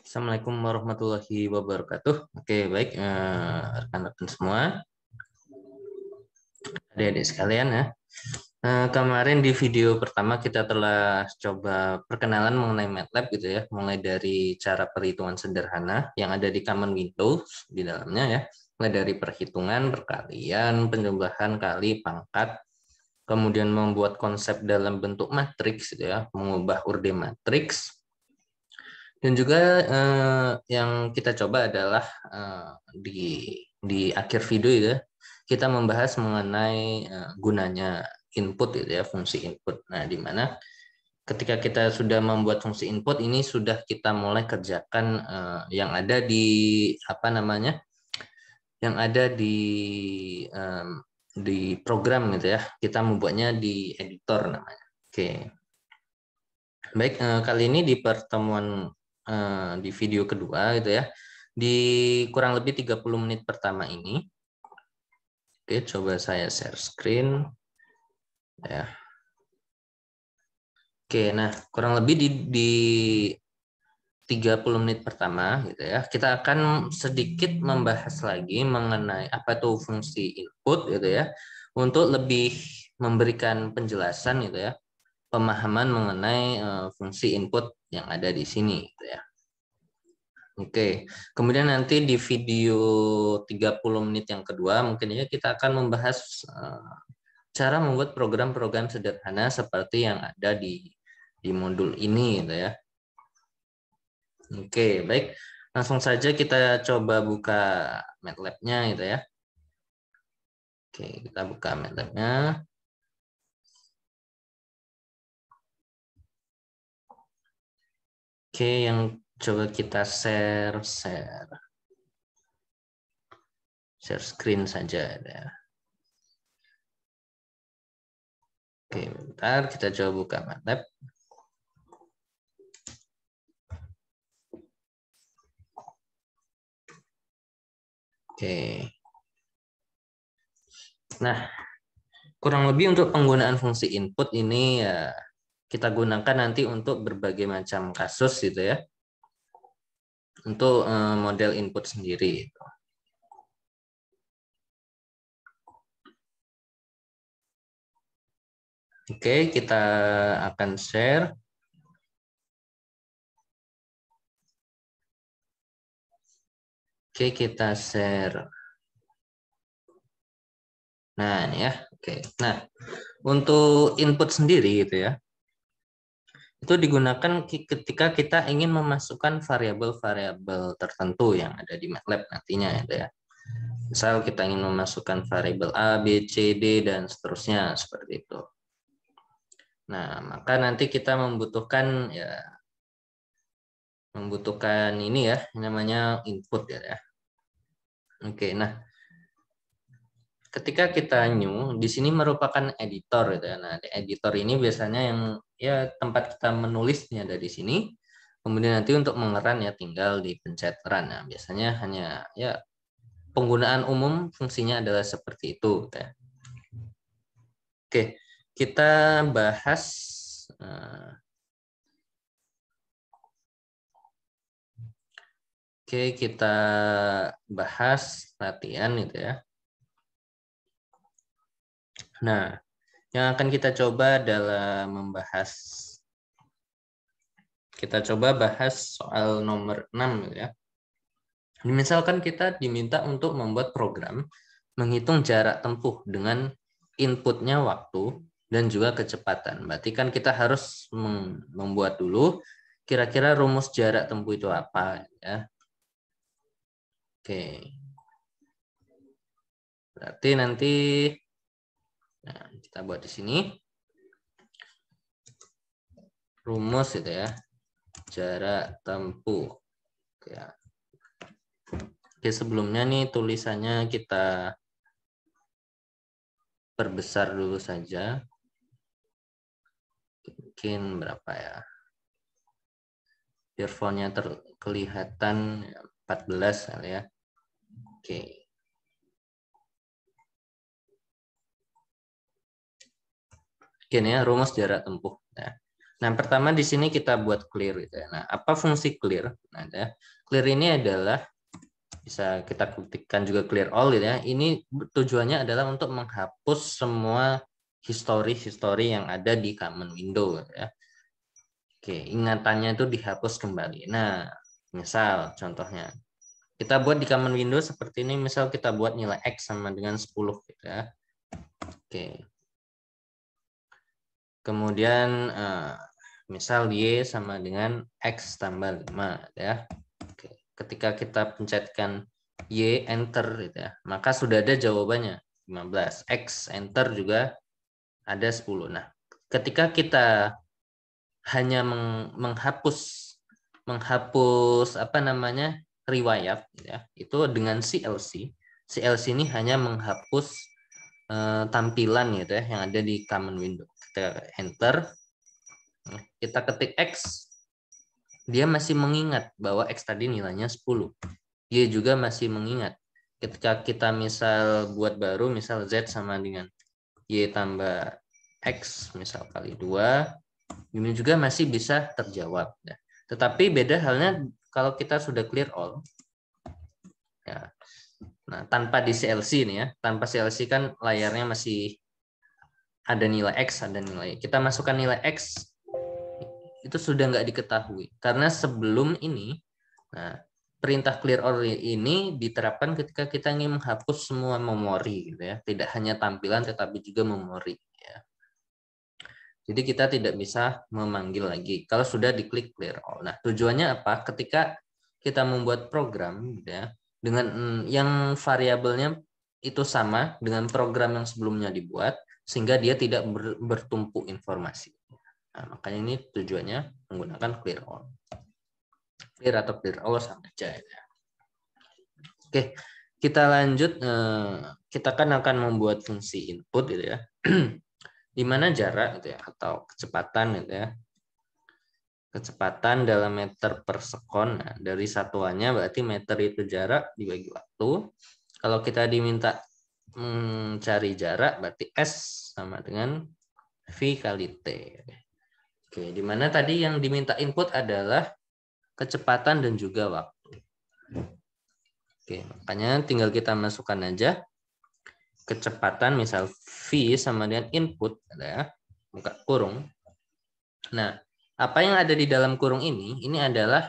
Assalamualaikum warahmatullahi wabarakatuh. Oke, baik, rekan-rekan semua, adik-adik sekalian ya. Kemarin di video pertama kita telah coba perkenalan mengenai MATLAB gitu ya, mulai dari cara perhitungan sederhana yang ada di Common Windows di dalamnya ya, mulai dari perhitungan, perkalian, penjumlahan, kali, pangkat, kemudian membuat konsep dalam bentuk matriks gitu ya, mengubah urde matriks. Dan juga yang kita coba adalah di akhir video ya, kita membahas mengenai gunanya input gitu ya, fungsi input. Nah, di mana ketika kita sudah membuat fungsi input ini sudah kita mulai kerjakan yang ada di apa namanya? Yang ada di program gitu ya. Kita membuatnya di editor namanya. Oke. Baik, kali ini di pertemuan di video kedua gitu ya. Di kurang lebih 30 menit pertama ini. Oke, coba saya share screen ya. Oke, nah kurang lebih di 30 menit pertama gitu ya. Kita akan sedikit membahas lagi mengenai apa itu fungsi input gitu ya. Untuk lebih memberikan penjelasan gitu ya, pemahaman mengenai fungsi input yang ada di sini gitu ya. Oke, kemudian nanti di video 30 menit yang kedua mungkin ya kita akan membahas cara membuat program-program sederhana seperti yang ada di modul ini gitu ya. Oke, baik. Langsung saja kita coba buka MATLAB-nya gitu ya. Oke, kita buka MATLAB-nya. Oke, yang coba kita share screen saja ya. Oke, bentar kita coba buka MATLAB. Oke. Nah, kurang lebih untuk penggunaan fungsi input ini ya kita gunakan nanti untuk berbagai macam kasus gitu ya. Untuk model input sendiri. Oke, kita akan share. Oke, kita share. Nah, ini ya. Oke. Nah, untuk input sendiri gitu ya. Itu digunakan ketika kita ingin memasukkan variabel-variabel tertentu yang ada di MATLAB nantinya gitu ya. Misal kita ingin memasukkan variabel A, B, C, D, dan seterusnya seperti itu. Nah, maka nanti kita membutuhkan ini ya, namanya input ya. Oke, nah ketika kita new, di sini merupakan editor gitu ya. Nah, di editor ini biasanya yang ya tempat kita menulisnya ada di sini. Kemudian nanti untuk mengeran ya tinggal dipencet run. Nah, biasanya hanya ya penggunaan umum fungsinya adalah seperti itu gitu ya. Oke, kita bahas Oke, kita bahas latihan gitu ya. Nah, yang akan kita coba adalah kita coba bahas soal nomor 6 ya. Misalkan kita diminta untuk membuat program menghitung jarak tempuh dengan inputnya waktu dan juga kecepatan. Berarti kan kita harus membuat dulu kira-kira rumus jarak tempuh itu apa ya. Oke. Berarti nanti kita buat di sini rumus itu ya. Jarak tempuh. Oke, ya. Oke, sebelumnya nih tulisannya kita perbesar dulu saja. Mungkin berapa ya? Biar fontnya kelihatan 14 kali ya. Oke. Oke, ini ya rumus jarak tempuh. Ya. Nah, pertama di sini kita buat clear gitu ya. Nah, apa fungsi clear? Nah, ya. Clear ini adalah bisa kita ketikkan juga clear all gitu ya. Ini tujuannya adalah untuk menghapus semua history yang ada di common window gitu ya. Oke, ingatannya itu dihapus kembali. Nah, misal contohnya kita buat di common window seperti ini, misal kita buat nilai X sama dengan 10 gitu ya. Oke. Kemudian misal Y sama dengan X tambah 5 ya. Oke. Ketika kita pencetkan Y enter gitu ya, maka sudah ada jawabannya 15. X enter juga ada 10. Nah, ketika kita hanya menghapus apa namanya riwayat ya, itu dengan CLC. CLC ini hanya menghapus tampilan gitu ya yang ada di common window. Kita enter, kita ketik X, dia masih mengingat bahwa X tadi nilainya 10. Y juga masih mengingat. Ketika kita misal buat baru, misal Z sama dengan Y tambah X, misal kali 2, ini juga masih bisa terjawab. Ya. Tetapi beda halnya kalau kita sudah clear all. Ya. Nah, tanpa di CLC nih ya, tanpa CLC kan layarnya masih ada nilai X, ada nilai. Kita masukkan nilai X, itu sudah nggak diketahui. Karena sebelum ini, nah, perintah clear all ini diterapkan ketika kita ingin menghapus semua memori, gitu ya. Tidak hanya tampilan, tetapi juga memori. Ya. Jadi kita tidak bisa memanggil lagi kalau sudah diklik clear all. Nah, tujuannya apa? Ketika kita membuat program, gitu ya, dengan yang variabelnya itu sama dengan program yang sebelumnya dibuat, sehingga dia tidak bertumpuk informasi. Nah, makanya ini tujuannya menggunakan clear all. Clear atau clear all sama aja. Ya. Oke, kita lanjut. Kita kan akan membuat fungsi input gitu ya. Di mana jarak gitu ya, atau kecepatan gitu ya. Kecepatan dalam meter per sekon. Nah, dari satuannya berarti meter itu jarak dibagi waktu. Kalau kita diminta mencari jarak berarti S sama dengan V kali T. Oke, di mana tadi yang diminta input adalah kecepatan dan juga waktu. Oke, makanya tinggal kita masukkan aja kecepatan, misal V sama dengan input, ya, buka kurung. Nah, apa yang ada di dalam kurung ini adalah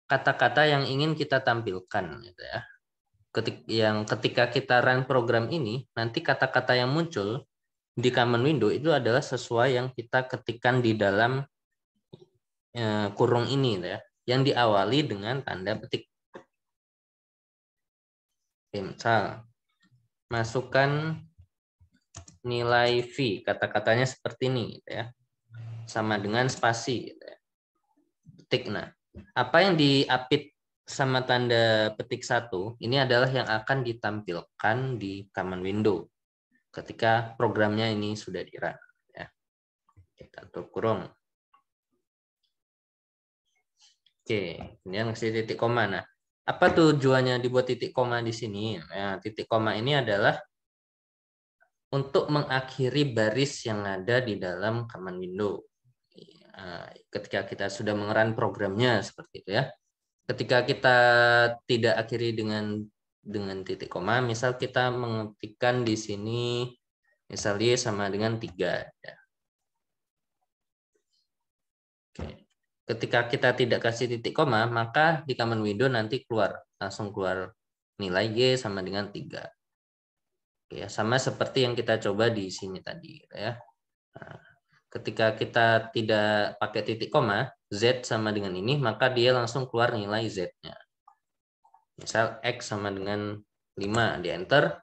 kata-kata yang ingin kita tampilkan, gitu ya. Ketika kita run program ini, nanti kata-kata yang muncul di common window itu adalah sesuai yang kita ketikkan di dalam kurung ini, gitu ya, yang diawali dengan tanda petik. Oke, misal masukkan nilai V, kata-katanya seperti ini gitu ya. Sama dengan spasi gitu ya. Petik. Nah, apa yang diapit sama tanda petik 1 ini adalah yang akan ditampilkan di command window ketika programnya ini sudah di-run ya. Kita tutup kurung. Oke, kemudian ngasih titik koma. Nah, apa tujuannya dibuat titik koma di sini? Ya, titik koma ini adalah untuk mengakhiri baris yang ada di dalam command window. Ketika kita sudah mengerun programnya seperti itu ya. Ketika kita tidak akhiri dengan titik koma, misal kita mengetikkan di sini misal Y sama dengan 3 ya. Oke. Ketika kita tidak kasih titik koma, maka di command window nanti langsung keluar nilai Y sama dengan 3. Ya, sama seperti yang kita coba di sini tadi ya. Nah, ketika kita tidak pakai titik koma, Z sama dengan ini, maka dia langsung keluar nilai Z-nya. Misal X sama dengan 5, di enter,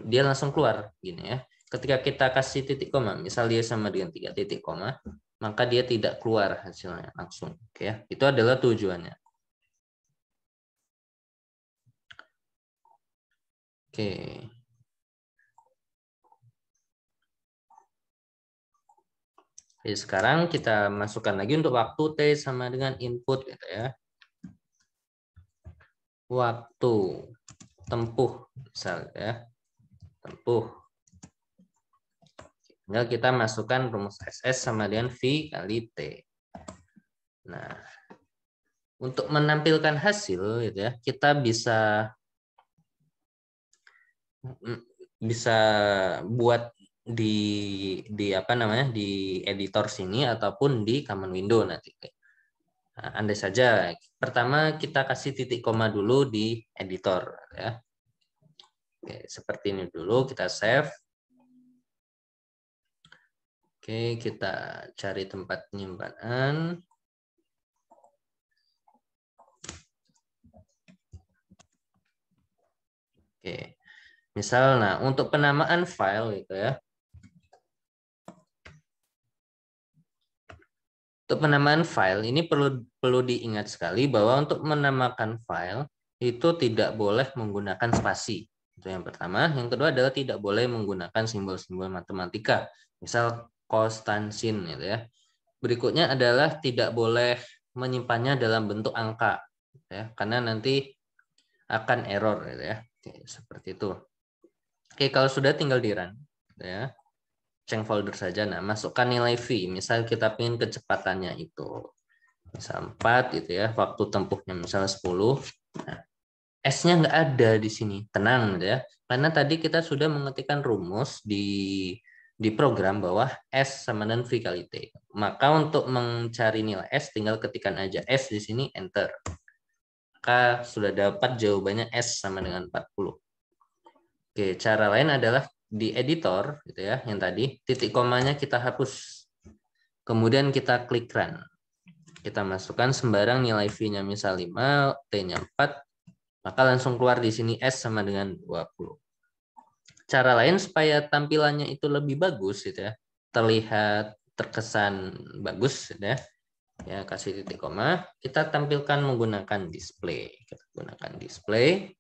dia langsung keluar. Gini ya. Ketika kita kasih titik koma, misal dia sama dengan 3 titik koma, maka dia tidak keluar hasilnya langsung. Oke ya. Itu adalah tujuannya. Oke. Jadi sekarang kita masukkan lagi untuk waktu T sama dengan input gitu ya. Waktu tempuh misal ya. Tempuh. Tinggal kita masukkan rumus SS sama dengan V kali T. Nah, untuk menampilkan hasil gitu ya, kita bisa buat di apa namanya di editor sini ataupun di command window nanti. Nah, andai saja pertama kita kasih titik koma dulu di editor ya. Oke, seperti ini dulu kita save. Oke, kita cari tempat penyimpanan. Oke. Misal, nah untuk penamaan file gitu ya. Untuk penamaan file ini perlu diingat sekali bahwa untuk menamakan file itu tidak boleh menggunakan spasi. Itu yang pertama. Yang kedua adalah tidak boleh menggunakan simbol-simbol matematika. Misal konstansin gitu ya. Berikutnya adalah tidak boleh menyimpannya dalam bentuk angka ya, karena nanti akan error gitu ya. Oke, seperti itu. Oke, kalau sudah tinggal di run ya. Change folder saja. Nah, masukkan nilai V. Misal kita ingin kecepatannya itu misal 4 gitu ya, waktu tempuhnya misal 10. Nah, S-nya nggak ada di sini. Tenang gitu ya. Karena tadi kita sudah mengetikkan rumus di program bahwa S sama dengan V kali T. Maka untuk mencari nilai S tinggal ketikkan aja S di sini, enter. Maka sudah dapat jawabannya S sama dengan 40. Oke, cara lain adalah di editor gitu ya, yang tadi titik komanya kita hapus. Kemudian kita klik run. Kita masukkan sembarang nilai V-nya misal 5, T-nya 4, maka langsung keluar di sini S sama dengan 20. Cara lain supaya tampilannya itu lebih bagus gitu ya, terlihat terkesan bagus gitu ya. Ya, kasih titik koma, kita tampilkan menggunakan display. Kita gunakan display.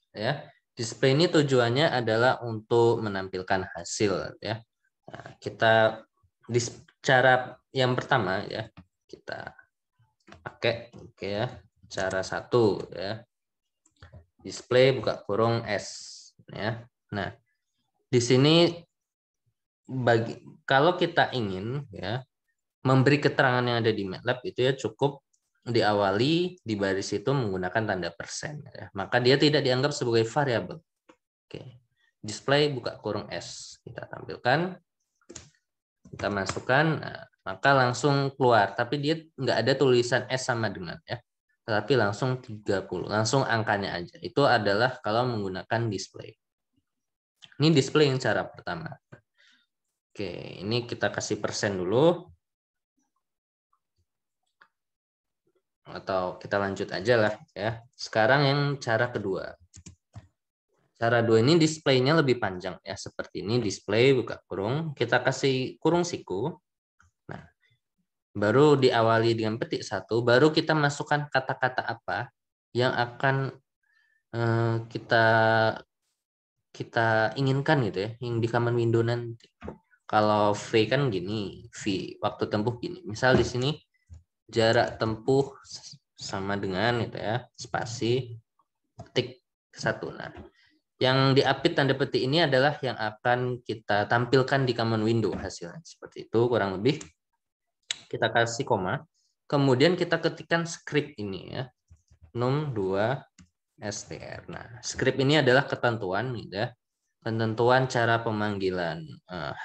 Ya. Display ini tujuannya adalah untuk menampilkan hasil ya. Nah, kita cara yang pertama ya, kita pakai oke ya. Cara satu ya. Display buka kurung S ya. Nah, di sini kalau kita ingin ya memberi keterangan yang ada di MATLAB itu ya cukup diawali di baris itu menggunakan tanda persen ya. Maka dia tidak dianggap sebagai variabel. Oke. Display buka kurung S. Kita tampilkan. Kita masukkan, nah, maka langsung keluar. Tapi dia nggak ada tulisan S sama dengan ya. Tapi langsung 30. Langsung angkanya aja. Itu adalah kalau menggunakan display. Ini display yang cara pertama. Oke, ini kita kasih persen dulu. Atau kita lanjut aja lah ya. Sekarang yang cara kedua. Cara dua ini displaynya lebih panjang ya, seperti ini display buka kurung, kita kasih kurung siku. Nah, baru diawali dengan petik satu, baru kita masukkan kata-kata apa yang akan kita inginkan gitu ya, yang di command window nanti. Kalau V kan gini, V waktu tempuh gini. Misal di sini jarak tempuh sama dengan itu ya, spasi petik satu. Nah, yang diapit tanda petik ini adalah yang akan kita tampilkan di command window hasilnya. Seperti itu kurang lebih. Kita kasih koma. Kemudian kita ketikkan script ini ya. num2 str. Nah, script ini adalah ketentuan gitu ya. Ketentuan cara pemanggilan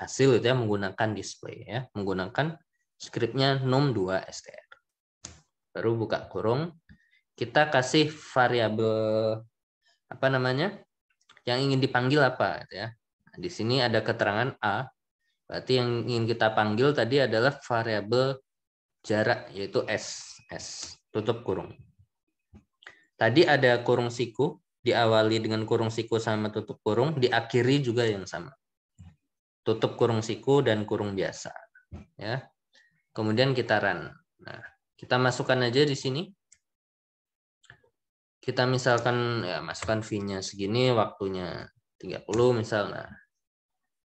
hasil itu ya menggunakan display ya. Menggunakan scriptnya num2 str. Baru buka kurung. Kita kasih variabel apa namanya? Yang ingin dipanggil apa ya. Nah, di sini ada keterangan A, berarti yang ingin kita panggil tadi adalah variabel jarak yaitu S, tutup kurung. Tadi ada kurung siku, diawali dengan kurung siku sama tutup kurung, diakhiri juga yang sama. Tutup kurung siku dan kurung biasa ya. Kemudian kita run. Nah, kita masukkan aja di sini. Kita misalkan ya masukkan V-nya segini, waktunya 30 misalnya.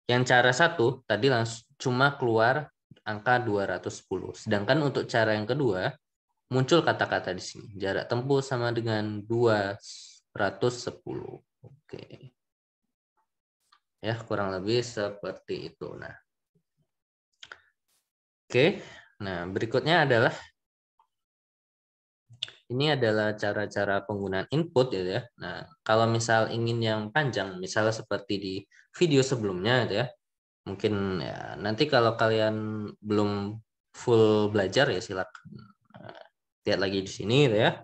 Yang cara satu tadi langsung cuma keluar angka 210. Sedangkan untuk cara yang kedua muncul kata-kata di sini. Jarak tempuh sama dengan 210. Oke. Ya, kurang lebih seperti itu. Nah, oke. Nah, berikutnya adalah ini adalah cara-cara penggunaan input ya. Nah, kalau misal ingin yang panjang, misalnya seperti di video sebelumnya ya, mungkin ya nanti kalau kalian belum full belajar ya silakan lihat lagi di sini ya.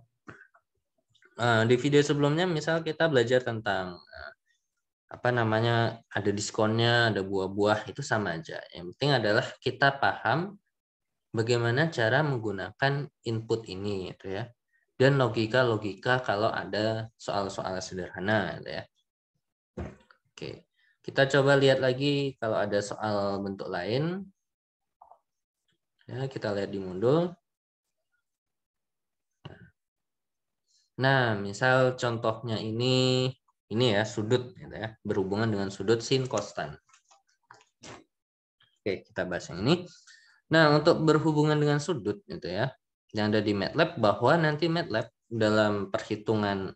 Di video sebelumnya misal kita belajar tentang apa namanya, ada diskonnya, ada buah-buah, itu sama aja. Yang penting adalah kita paham bagaimana cara menggunakan input ini gitu ya. Dan logika-logika kalau ada soal-soal sederhana gitu ya. Oke. Kita coba lihat lagi kalau ada soal bentuk lain. Ya, kita lihat di modul. Nah, misal contohnya ini ya sudut gitu ya, berhubungan dengan sudut sin kostan. Oke, kita bahas yang ini. Nah, untuk berhubungan dengan sudut gitu ya, yang ada di MATLAB, bahwa nanti MATLAB dalam perhitungan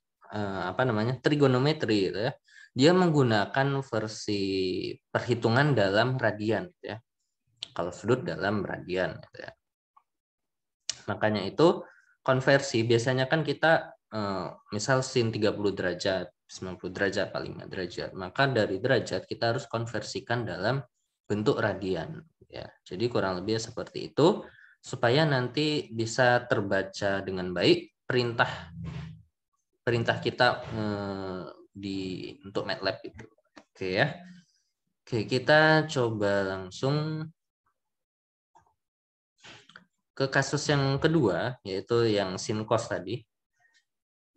apa namanya, trigonometri gitu ya, dia menggunakan versi perhitungan dalam radian gitu ya. Kalau sudut dalam radian gitu ya. Makanya itu konversi biasanya kan kita misal sin 30 derajat, 90 derajat, 45 derajat. Maka dari derajat kita harus konversikan dalam bentuk radian ya. Jadi kurang lebih seperti itu supaya nanti bisa terbaca dengan baik perintah kita untuk MATLAB itu. Oke ya. Oke, kita coba langsung ke kasus yang kedua, yaitu yang sin cos tadi.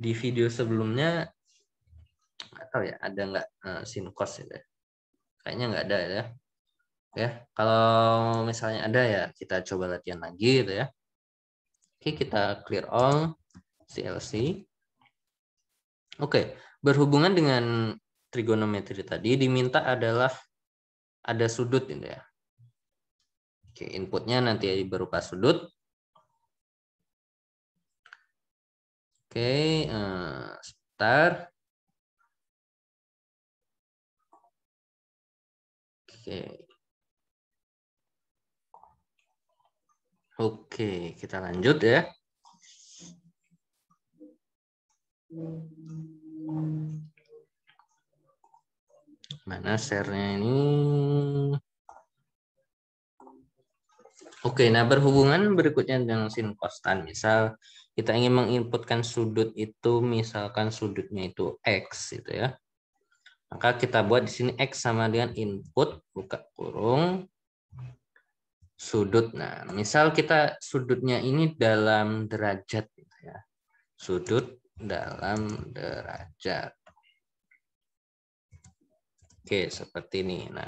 Di video sebelumnya nggak tahu ya ada nggak sin cos itu ya. Kayaknya nggak ada ya. Ya, kalau misalnya ada ya kita coba latihan lagi gitu ya. Oke, kita clear all CLC. Oke, berhubungan dengan trigonometri tadi diminta adalah ada sudut gitu ya. Oke, inputnya nanti berupa sudut. Oke, sebentar. Oke. Oke, kita lanjut ya. Mana share-nya ini? Oke, nah berhubungan berikutnya dengan sin kostan. Misal kita ingin menginputkan sudut itu, misalkan sudutnya itu X gitu ya. Maka kita buat di sini X sama dengan input, buka kurung, sudut. Nah, misal kita sudutnya ini dalam derajat gitu ya. Sudut dalam derajat. Oke, seperti ini. Nah,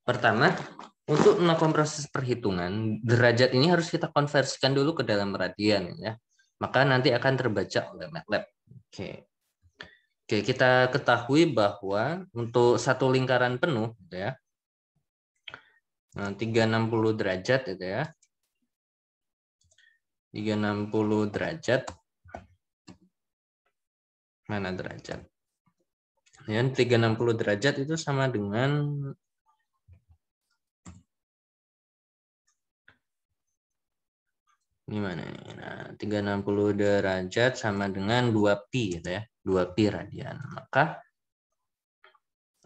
pertama, untuk melakukan proses perhitungan, derajat ini harus kita konversikan dulu ke dalam radian ya. Maka nanti akan terbaca oleh MATLAB. Oke. Oke, kita ketahui bahwa untuk satu lingkaran penuh gitu ya. 360 derajat gitu ya. 360 derajat. Mana derajat? Ya, 360 derajat itu sama dengan ini mana nih? Nah, 360 derajat sama dengan 2pi gitu ya. 2pi radian. Maka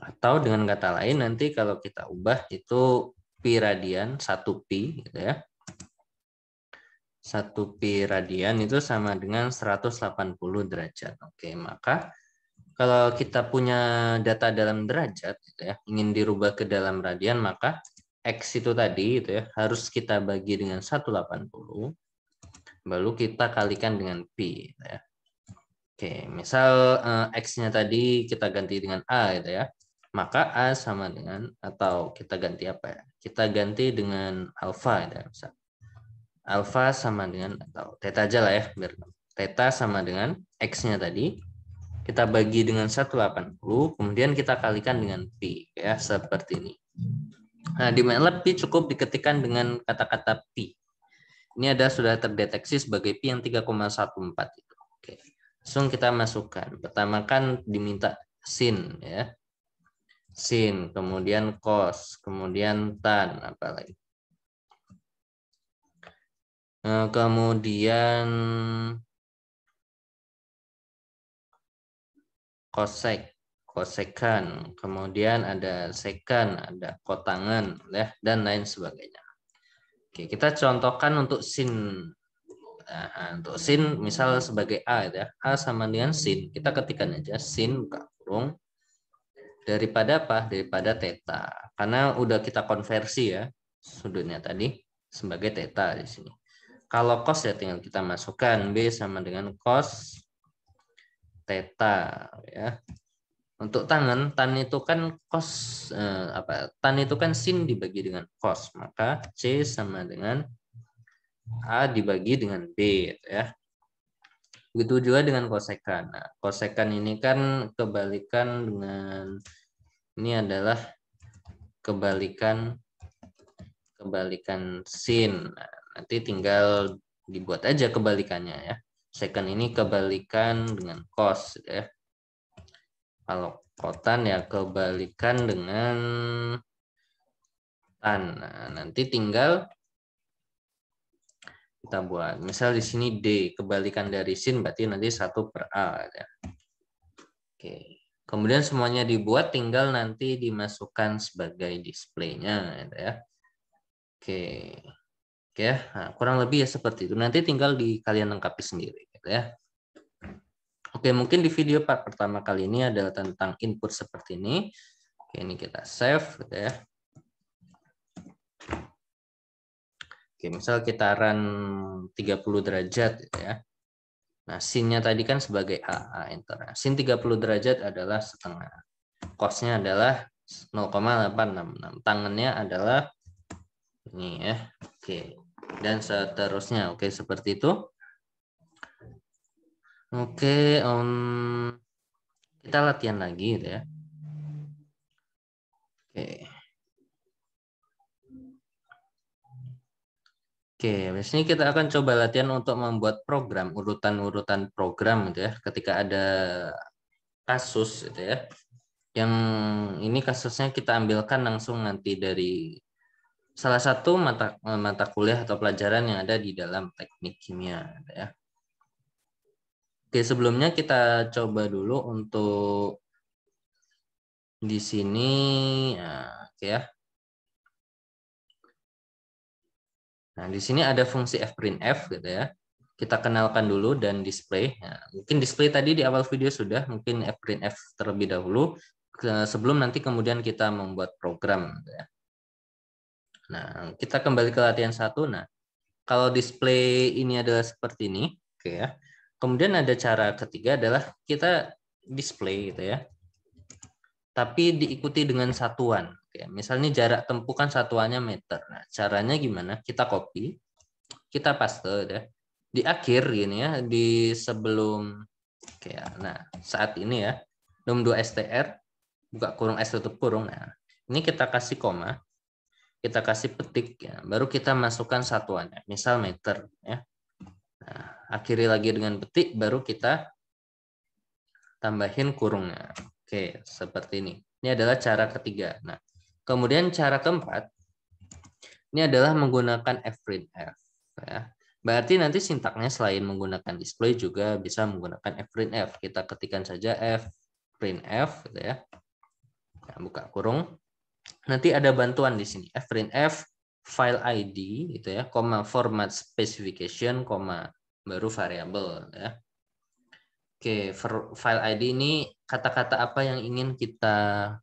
atau dengan kata lain nanti kalau kita ubah itu pi radian 1pi gitu ya. 1pi radian itu sama dengan 180 derajat. Oke, maka kalau kita punya data dalam derajat gitu ya, ingin dirubah ke dalam radian, maka X itu tadi gitu ya, harus kita bagi dengan 180, baru kita kalikan dengan pi gitu ya. Oke, misal X-nya tadi kita ganti dengan A gitu ya. Maka A sama dengan, atau kita ganti apa ya? Kita ganti dengan alfa gitu ya. Misal. Alfa sama dengan, atau theta aja lah ya. Biar theta sama dengan X-nya tadi. Kita bagi dengan 180, kemudian kita kalikan dengan pi. Ya, seperti ini. Nah, di MATLAB pi cukup diketikkan dengan kata-kata pi. Ini ada sudah terdeteksi sebagai pi yang 3,14 itu. Oke. Langsung kita masukkan. Pertama kan diminta sin ya. sin, kemudian cos, kemudian tan, apa lagi? Kemudian kosek, kosekan, kemudian ada sekan, ada kotangan, ya, dan lain sebagainya. Oke, kita contohkan untuk sin. Nah, untuk sin misal sebagai A ya. A sama dengan sin. Kita ketikkan aja sin buka kurung daripada apa? Daripada theta. Karena udah kita konversi ya sudutnya tadi sebagai theta di sini. Kalau cos ya tinggal kita masukkan B sama dengan cos theta ya. Untuk tangan, tan itu kan cos tan itu kan sin dibagi dengan cos, maka C sama dengan A dibagi dengan B ya. Begitu juga dengan kosekan. Nah, kosekan ini kan kebalikan dengan ini adalah kebalikan sin. Nah, nanti tinggal dibuat aja kebalikannya ya. Secant ini kebalikan dengan cos ya. Kalau kotan ya kebalikan dengan tan. Nah, nanti tinggal kita buat. Misal di sini D, kebalikan dari sin berarti nanti 1/A ya. Oke. Kemudian semuanya dibuat, tinggal nanti dimasukkan sebagai displaynya ya. Oke. Oke, nah, kurang lebih ya seperti itu. Nanti tinggal kalian lengkapi sendiri gitu ya. Oke, mungkin di video part pertama kali ini adalah tentang input seperti ini. Oke, ini kita save gitu ya. Oke, misal kita run 30 derajat gitu ya. Nah, sin-nya tadi kan sebagai A, enter. Nah, sin 30 derajat adalah setengah. Cos-nya adalah 0,866. Tangannya adalah ini ya. Oke. Dan seterusnya. Oke, seperti itu. Oke, kita latihan lagi gitu ya. Oke. Oke, biasanya kita akan coba latihan untuk membuat program, urutan-urutan program gitu ya. Ketika ada kasus gitu ya. Yang ini kasusnya kita ambilkan langsung nanti dari salah satu mata kuliah atau pelajaran yang ada di dalam teknik kimia gitu ya. Oke, sebelumnya kita coba dulu untuk di sini oke ya. Nah, di sini ada fungsi fprintf gitu ya. Kita kenalkan dulu dan display. Nah, mungkin display tadi di awal video sudah, mungkin fprintf terlebih dahulu sebelum nanti kemudian kita membuat program gitu ya. Nah, kita kembali ke latihan 1. Nah, kalau display ini adalah seperti ini, oke ya. Kemudian ada cara ketiga adalah kita display gitu ya. Tapi diikuti dengan satuan. Oke, misalnya jarak tempuh kan satuannya meter. Nah, caranya gimana? Kita copy, kita paste ya. Di akhir gini ya, di sebelum oke ya. Nah, saat ini ya, num2str buka kurung s tutup kurung. Nah, ini kita kasih koma, kita kasih petik ya, baru kita masukkan satuannya, misal meter ya. Nah, akhiri lagi dengan petik, baru kita tambahin kurungnya. Oke, seperti ini. Ini adalah cara ketiga. Nah, kemudian cara keempat, ini adalah menggunakan fprintf. Ya. Berarti nanti sintaknya selain menggunakan display juga bisa menggunakan fprintf. Kita ketikkan saja fprintf, gitu ya. Nah, buka kurung. Nanti ada bantuan di sini. Fprintf file ID, gitu ya, format specification, baru variabel, ya. Oke, file ID ini kata-kata apa yang ingin kita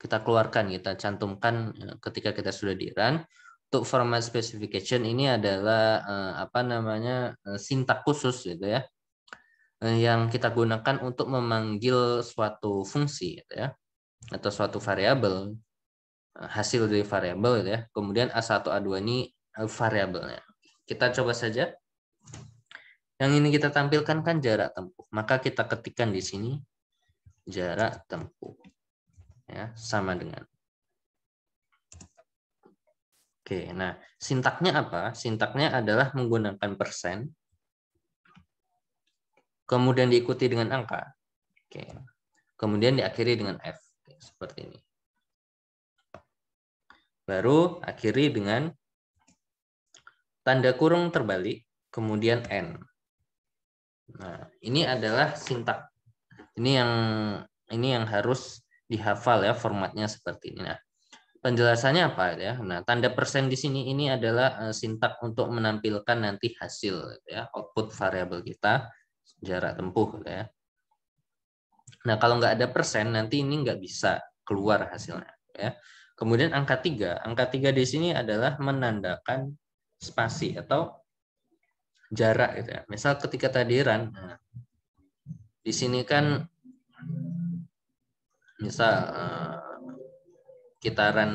keluarkan, kita cantumkan ketika kita sudah di run. Untuk format specification ini adalah sintak khusus gitu ya, yang kita gunakan untuk memanggil suatu fungsi gitu ya, atau suatu variabel, hasil dari variabel gitu ya. Kemudian A1 A2 ini variabelnya. Kita coba saja. Yang ini kita tampilkan kan jarak tempuh. Maka kita ketikkan di sini jarak tempuh. Ya, sama dengan. Oke, nah sintaknya apa? Sintaknya adalah menggunakan persen, kemudian diikuti dengan angka. Oke. Kemudian diakhiri dengan F. seperti ini. Baru akhiri dengan tanda kurung terbalik, kemudian N. Nah, ini adalah sintak. Ini yang harus dihafal ya, formatnya seperti ini. Nah, penjelasannya apa ya? Nah, tanda persen di sini ini adalah sintak untuk menampilkan nanti hasil ya, output variabel kita, jarak tempuh ya. Nah, kalau nggak ada persen nanti ini nggak bisa keluar hasilnya ya. Kemudian angka 3 di sini adalah menandakan spasi atau jarak gitu ya. Misal ketika tadi run, nah, di sini kan misal kita run,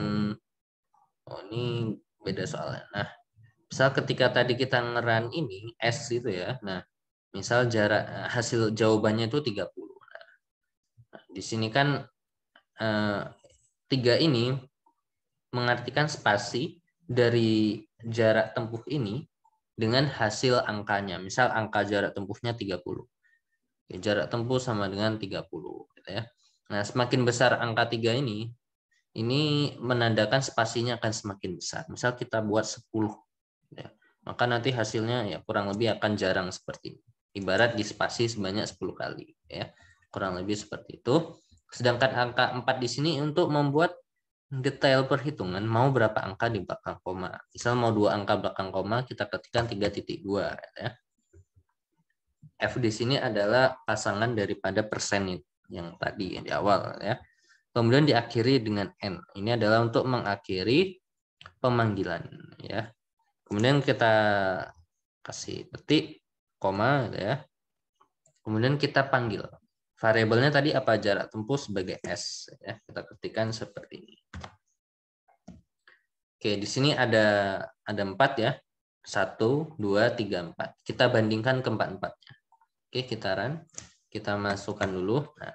oh ini beda soalnya. Nah, misal ketika tadi kita ngeran ini S itu ya. Nah, misal jarak hasil jawabannya itu 30. Nah, di sini kan 3 ini mengartikan spasi dari jarak tempuh ini dengan hasil angkanya. Misal angka jarak tempuhnya 30. Jarak tempuh sama dengan 30 gitu ya. Nah, semakin besar angka 3 ini menandakan spasinya akan semakin besar. Misal kita buat 10 ya. Maka nanti hasilnya ya kurang lebih akan jarang seperti ini. Ibarat di spasi sebanyak 10 kali ya. Kurang lebih seperti itu. Sedangkan angka 4 di sini untuk membuat detail perhitungan mau berapa angka di belakang koma. Misal mau 2 angka belakang koma, kita ketikkan 3.2 ya. F di sini adalah pasangan daripada persen yang tadi di awal ya. Kemudian diakhiri dengan N. Ini adalah untuk mengakhiri pemanggilan ya. Kemudian kita kasih petik koma ya. Kemudian kita panggil. Variabelnya tadi apa? Jarak tempuh sebagai S ya. Kita ketikkan seperti ini. Oke, di sini ada 4 ya. 1, 2, 3, 4. Kita bandingkan keempat-empatnya. Oke, kita run. Kita masukkan dulu. Nah,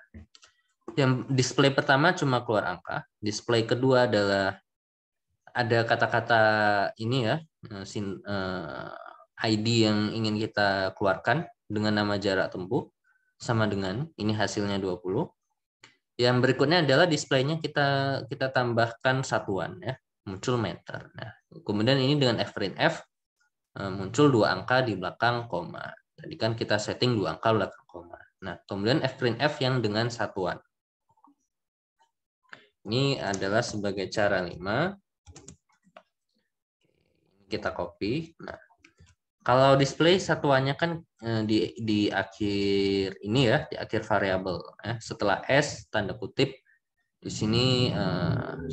yang display pertama cuma keluar angka. Display kedua adalah ada kata-kata ini ya, ID yang ingin kita keluarkan dengan nama jarak tempuh sama dengan ini hasilnya 20. Yang berikutnya adalah displaynya kita tambahkan satuan ya, muncul meter. Nah, kemudian ini dengan fprintf muncul 2 angka di belakang koma. Tadi kan kita setting 2 angka belakang koma. Nah, kemudian fprintf yang dengan satuan. Ini adalah sebagai cara 5. Kita copy. Nah, kalau display satuannya kan di akhir ini ya, di akhir variabel ya. Setelah S tanda kutip di sini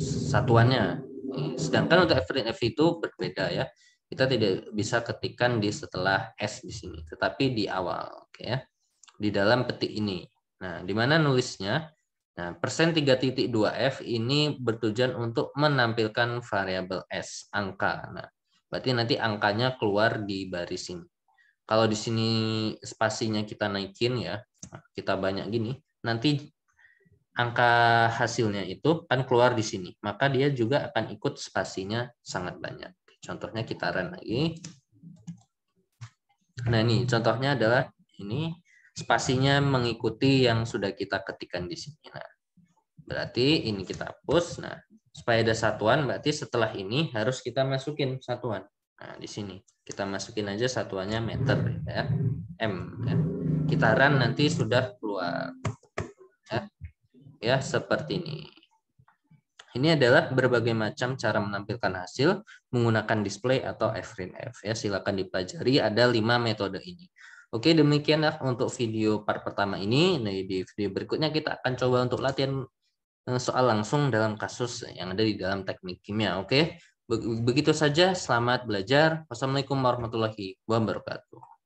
satuannya. Sedangkan untuk fprintf itu berbeda ya. Kita tidak bisa ketikkan di setelah S di sini, tetapi di awal, oke ya. Di dalam petik ini. Nah, di mana nulisnya? Nah, persen 3.2F ini bertujuan untuk menampilkan variabel S, angka. Nah, berarti nanti angkanya keluar di baris ini. Kalau di sini spasinya kita naikin ya, kita banyak gini, nanti angka hasilnya itu kan keluar di sini. Maka dia juga akan ikut spasinya sangat banyak. Contohnya kita run lagi. Nah, ini contohnya adalah ini spasinya mengikuti yang sudah kita ketikkan di sini. Nah, berarti ini kita hapus. Nah, supaya ada satuan, berarti setelah ini harus kita masukin satuan. Nah, di sini kita masukin aja satuannya meter ya, M. Ya. Kita run nanti sudah keluar. Ya, seperti ini. Ini adalah berbagai macam cara menampilkan hasil menggunakan display atau fprintf. Ya, silakan dipelajari. Ada 5 metode ini. Oke, demikianlah untuk video part pertama ini. Nah, di video berikutnya kita akan coba untuk latihan soal langsung dalam kasus yang ada di dalam teknik kimia. Oke, begitu saja. Selamat belajar. Wassalamualaikum warahmatullahi wabarakatuh.